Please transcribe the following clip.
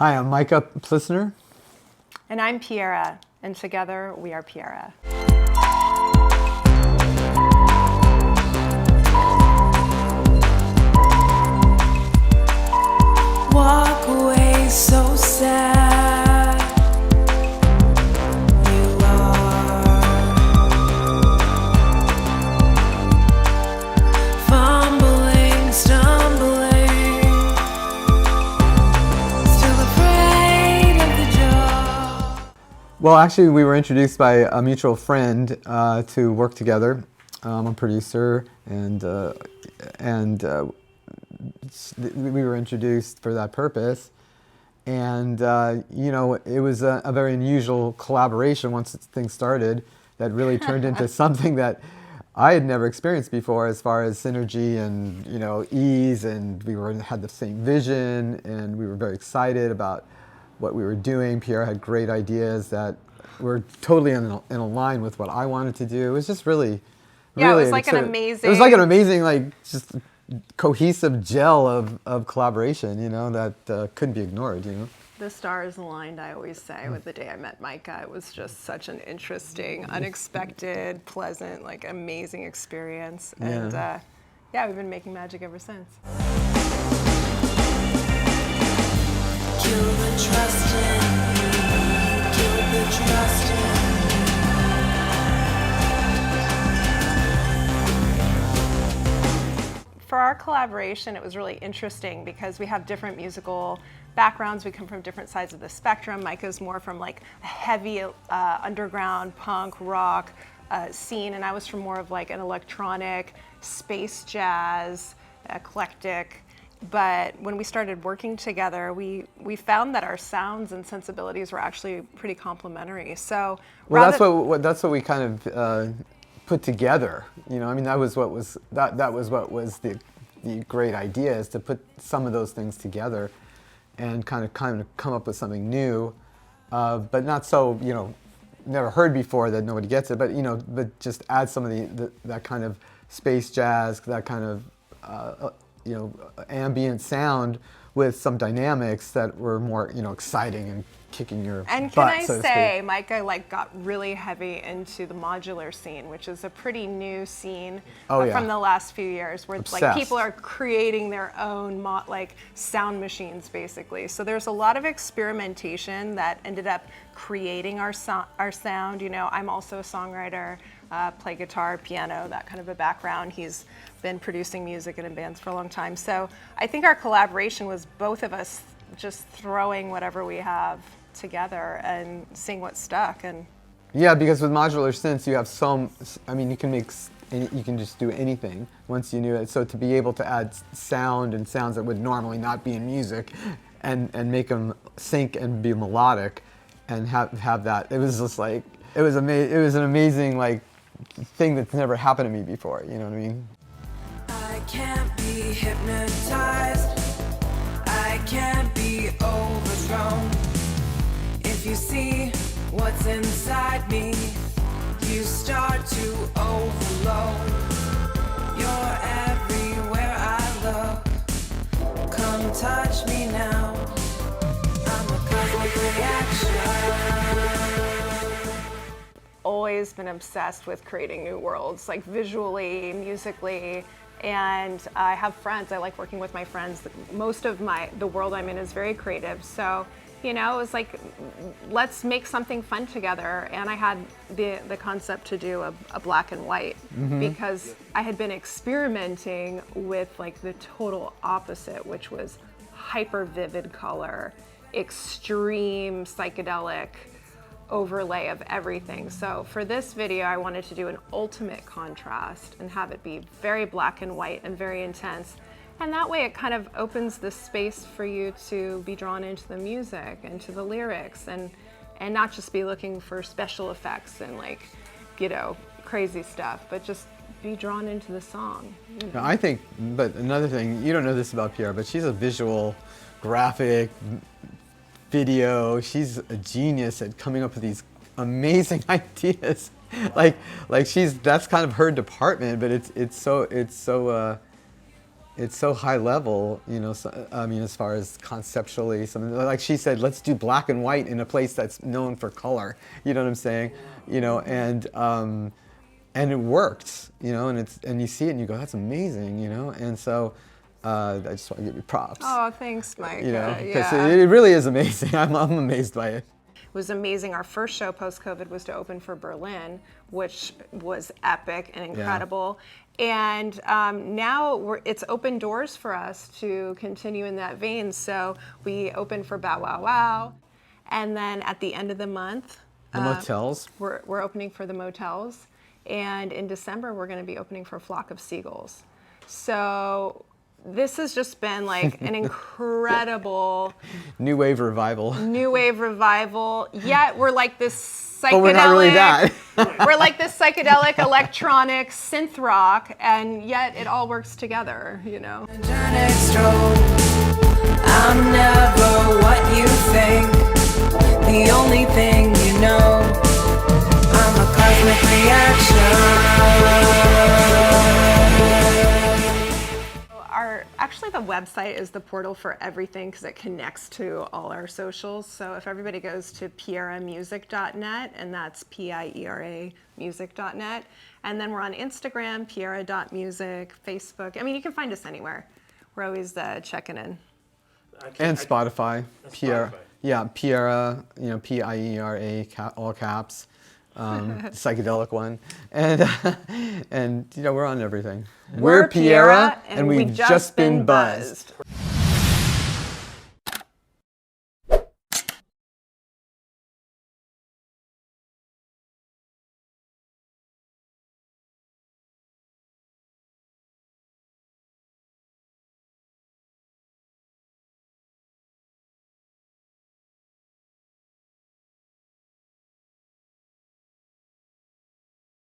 Hi, I'm Micah Plissner. And I'm PIERA, and together we are PIERA. Walk away so sad. You are fumbling, stumbling, still afraid of the job. Well, actually, we were introduced by a mutual friend to work together. I'm a producer, and we were introduced for that purpose. And you know, it was a very unusual collaboration once things started that really turned into something that I had never experienced before, as far as synergy and, you know, ease, and had the same vision, and we were very excited about what we were doing. Pierre had great ideas that were totally in a line with what I wanted to do. It was just really, Yeah, really it was like an amazing... It was like an amazing, like, just cohesive gel of collaboration, you know, that couldn't be ignored, you know. The stars aligned, I always say, with the day I met Micah. It was just such an interesting, unexpected, pleasant, like amazing experience. And yeah, we've been making magic ever since. Kill the trust in me. Kill the trust in me. For our collaboration, it was really interesting because we have different musical backgrounds. We come from different sides of the spectrum. Micah's more from like a heavy underground punk rock scene, and I was from more of like an electronic, space jazz, eclectic. But when we started working together, we found that our sounds and sensibilities were actually pretty complementary. So well, that's what we kind of put together. You know, I mean, that was what was the great idea, is to put some of those things together and kind of come up with something new, but not so, you know, never heard before that nobody gets it, but, you know, but just add some of that kind of space jazz, that kind of you know, ambient sound with some dynamics that were more, you know, exciting and kicking your and butt, can I so say, Micah like got really heavy into the modular scene, which is a pretty new scene from the last few years, where like people are creating their own like sound machines, basically. So there's a lot of experimentation that ended up creating our sound. You know, I'm also a songwriter, play guitar, piano, that kind of a background. He's been producing music and in bands for a long time. So I think our collaboration was both of us just throwing whatever we have together and seeing what stuck. And yeah, because with modular synths you have I mean, you can just do anything once you knew it. So to be able to add sound and sounds that would normally not be in music, and make them sync and be melodic, and have that, it was just like, it was an amazing like thing that's never happened to me before. You know what I mean? I can't be hypnotized. I can't be overthrown. If you see what's inside me, you start to overload. You're everywhere I look. Come touch me now. I'm a cosmic reaction. always been obsessed with creating new worlds, like visually, musically. And I have friends, I like working with my friends. Most of the world I'm in is very creative. So, you know, it was like, let's make something fun together. And I had the concept to do a black and white, because I had been experimenting with like the total opposite, which was hyper vivid color, extreme psychedelic overlay of everything. So for this video, I wanted to do an ultimate contrast and have it be very black and white and very intense. And that way it kind of opens the space for you to be drawn into the music and to the lyrics, and not just be looking for special effects and like, you know, crazy stuff, but just be drawn into the song. You know? Now, I think, but another thing, you don't know this about PIERA, but she's a visual, graphic, video. She's a genius at coming up with these amazing ideas. like that's kind of her department, but it's so it's so high level, you know. So, I mean, as far as conceptually, something like she said, let's do black and white in a place that's known for color. You know what I'm saying? You know, and it worked. You know, and you see it and you go, that's amazing. You know, and so I just want to give you props. Oh, thanks, Mike. You know, because yeah. it really is amazing. I'm amazed by it. It was amazing. Our first show post-COVID was to open for Berlin, which was epic and incredible. And now it's open doors for us to continue in that vein. So we opened for Bow Wow Wow. And then at the end of the month, The motels. we're opening for the motels. And in December, we're going to be opening for Flock of Seagulls. So this has just been like an incredible New wave revival. Yet we're like this psychedelic. But we're not really that. We're like this psychedelic electronic synth rock, and yet it all works together, you know. I'm never what you think. The only thing you know, I'm a cosmic reaction. Actually, the website is the portal for everything because it connects to all our socials. So if everybody goes to PIERAmusic.net, and that's PIERA music.net, and then we're on Instagram, PIERA.music, Facebook. I mean, you can find us anywhere. We're always checking in. And Spotify. PIERA. Spotify. Yeah, PIERA, you know, PIERA, all caps, psychedelic one. And you know, we're on everything. We're PIERA, and we've just been buzzed.